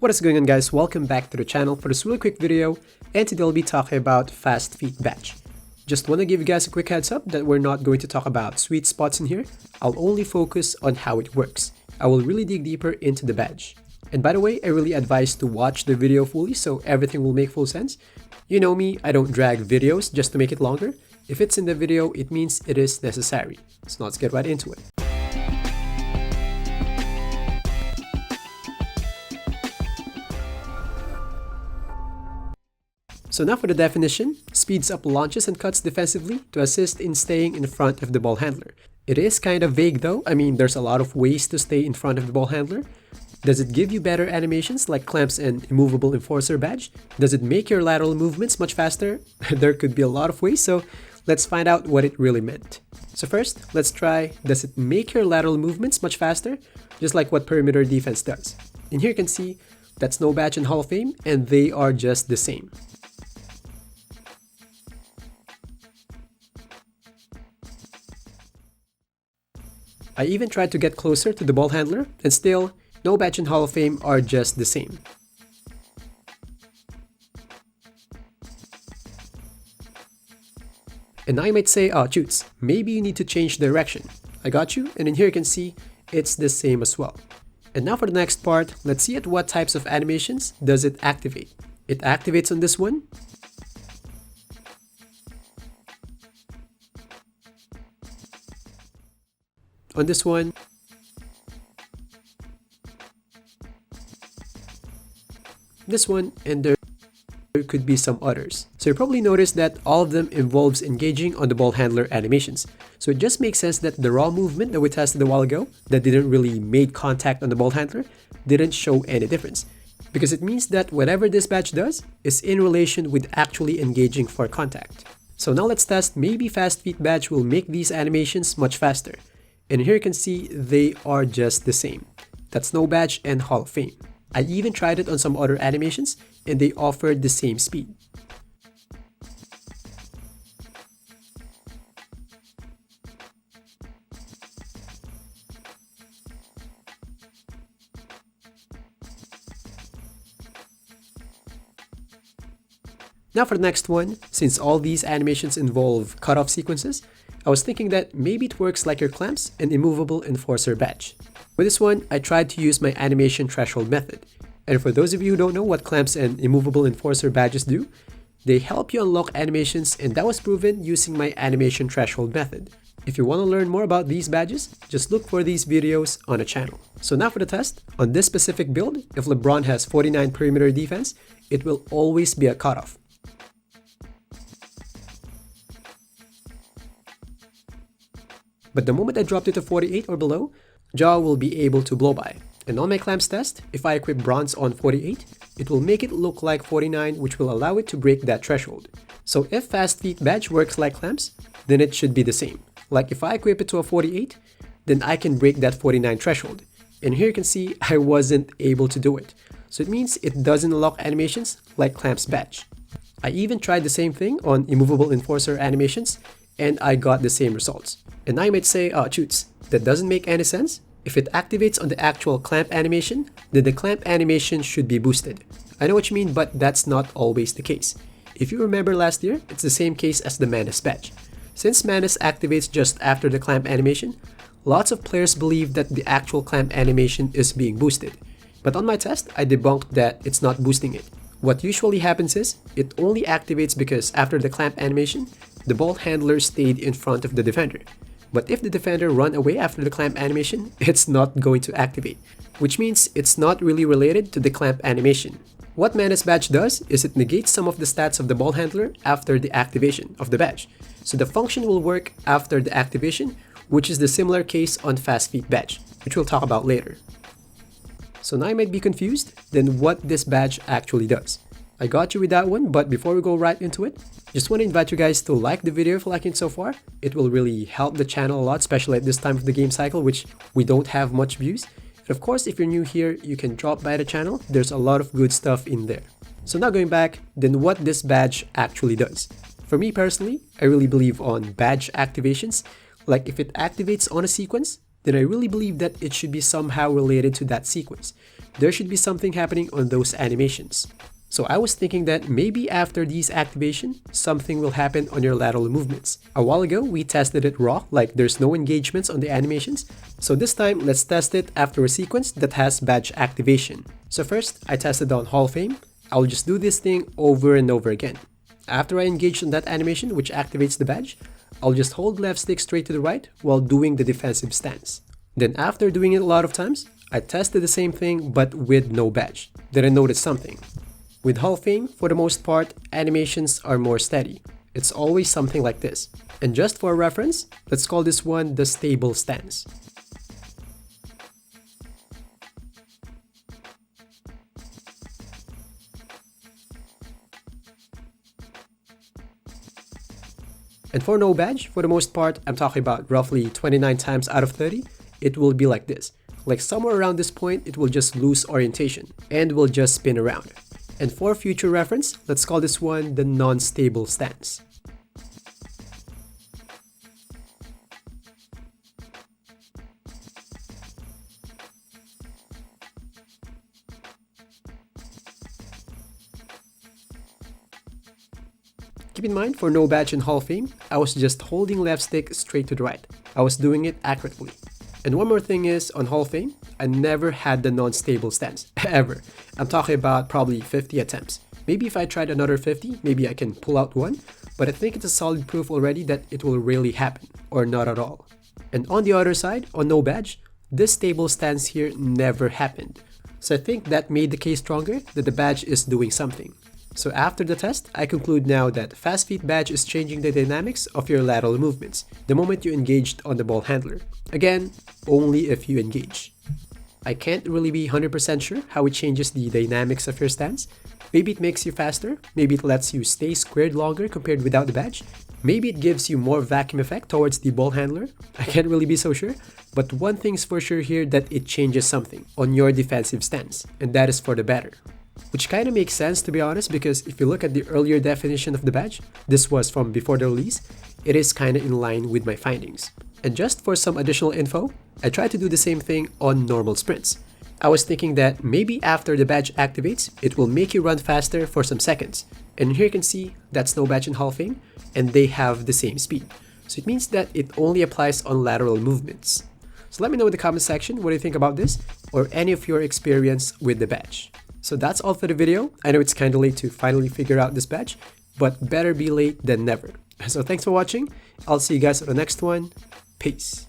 What is going on, guys? Welcome back to the channel for this really quick video, and today I'll be talking about Fast Feet badge. Just want to give you guys a quick heads up that we're not going to talk about sweet spots in here. I'll only focus on how it works. I will really dig deeper into the badge. And by the way, I really advise to watch the video fully so everything will make full sense. You know me, I don't drag videos just to make it longer. If it's in the video, it means it is necessary. So let's get right into it. So now for the definition, speeds up launches and cuts defensively to assist in staying in front of the ball handler. It is kind of vague though. I mean, there's a lot of ways to stay in front of the ball handler. Does it give you better animations like clamps and immovable enforcer badge? Does it make your lateral movements much faster? There could be a lot of ways, so let's find out what it really meant. So first, let's try, does it make your lateral movements much faster? Just like what perimeter defense does. And here you can see that's no badge in Hall of Fame, and they are just the same. I even tried to get closer to the ball handler, and still, no badge in Hall of Fame are just the same. And now you might say, oh Choots, maybe you need to change direction. I got you, and in here you can see, it's the same as well. And now for the next part, let's see at what types of animations does it activate. It activates on this one. On this one, this one, and there could be some others. So you probably noticed that all of them involves engaging on the ball handler animations. So it just makes sense that the raw movement that we tested a while ago that didn't really make contact on the ball handler didn't show any difference. Because it means that whatever this badge does is in relation with actually engaging for contact. So now let's test maybe Fast Feet badge will make these animations much faster. And here you can see they are just the same. That's no badge and Hall of Fame. I even tried it on some other animations and they offered the same speed. Now for the next one, since all these animations involve cutoff sequences, I was thinking that maybe it works like your clamps and immovable enforcer badge. With this one, I tried to use my animation threshold method. And for those of you who don't know what clamps and immovable enforcer badges do, they help you unlock animations, and that was proven using my animation threshold method. If you want to learn more about these badges, just look for these videos on the channel. So now for the test, on this specific build, if LeBron has 49 perimeter defense, it will always be a cutoff. But the moment I dropped it to 48 or below, Jaw will be able to blow by. And on my clamps test, if I equip bronze on 48, it will make it look like 49, which will allow it to break that threshold. So if Fast Feet badge works like clamps, then it should be the same. Like if I equip it to a 48, then I can break that 49 threshold. And here you can see I wasn't able to do it. So it means it doesn't unlock animations like clamps badge. I even tried the same thing on immovable enforcer animations, and I got the same results. And now you might say, oh Choots, that doesn't make any sense. If it activates on the actual clamp animation, then the clamp animation should be boosted. I know what you mean, but that's not always the case. If you remember last year, it's the same case as the Manus badge. Since Manus activates just after the clamp animation, lots of players believe that the actual clamp animation is being boosted. But on my test, I debunked that it's not boosting it. What usually happens is, it only activates because after the clamp animation, the ball handler stayed in front of the defender. But if the defender run away after the clamp animation, it's not going to activate, which means it's not really related to the clamp animation. What Manus badge does is it negates some of the stats of the ball handler after the activation of the badge. So the function will work after the activation, which is the similar case on Fast Feet badge, which we'll talk about later. So now you might be confused, then what this badge actually does. I got you with that one, but before we go right into it, just want to invite you guys to like the video if you're liking it so far. It will really help the channel a lot, especially at this time of the game cycle, which we don't have much views. And of course, if you're new here, you can drop by the channel. There's a lot of good stuff in there. So now going back, then what this badge actually does. For me personally, I really believe on badge activations. Like if it activates on a sequence, then I really believe that it should be somehow related to that sequence. There should be something happening on those animations. So I was thinking that maybe after these activation, something will happen on your lateral movements. A while ago, we tested it raw, like there's no engagements on the animations. So this time, let's test it after a sequence that has badge activation. So first, I tested on Hall of Fame. I'll just do this thing over and over again. After I engage on that animation, which activates the badge, I'll just hold left stick straight to the right while doing the defensive stance. Then after doing it a lot of times, I tested the same thing but with no badge. Then I noticed something. With Hall of Fame, for the most part, animations are more steady. It's always something like this. And just for a reference, let's call this one the stable stance. And for no badge, for the most part, I'm talking about roughly 29 times out of 30, it will be like this. Like somewhere around this point, it will just lose orientation and will just spin around. And for future reference, let's call this one the non-stable stance. Keep in mind, for no badge in Hall of Fame, I was just holding left stick straight to the right. I was doing it accurately. And one more thing is, on Hall of Fame, I never had the non-stable stance, ever. I'm talking about probably 50 attempts. Maybe if I tried another 50, maybe I can pull out one, but I think it's a solid proof already that it will really happen, or not at all. And on the other side, on no badge, this stable stance here never happened. So I think that made the case stronger that the badge is doing something. So after the test, I conclude now that Fast Feet badge is changing the dynamics of your lateral movements the moment you engaged on the ball handler. Again, only if you engage. I can't really be 100% sure how it changes the dynamics of your stance. Maybe it makes you faster, maybe it lets you stay squared longer compared without the badge, maybe it gives you more vacuum effect towards the ball handler. I can't really be so sure, but one thing's for sure here, that it changes something on your defensive stance, and that is for the better. Which kind of makes sense, to be honest, because if you look at the earlier definition of the badge, this was from before the release, it is kind of in line with my findings. And just for some additional info, I tried to do the same thing on normal sprints. I was thinking that maybe after the badge activates, it will make you run faster for some seconds. And here you can see that's no badge in Hall of Fame, and they have the same speed. So it means that it only applies on lateral movements. So let me know in the comment section what you think about this, or any of your experience with the badge. So that's all for the video. I know it's kind of late to finally figure out this badge, but better be late than never. So thanks for watching. I'll see you guys on the next one. Peace.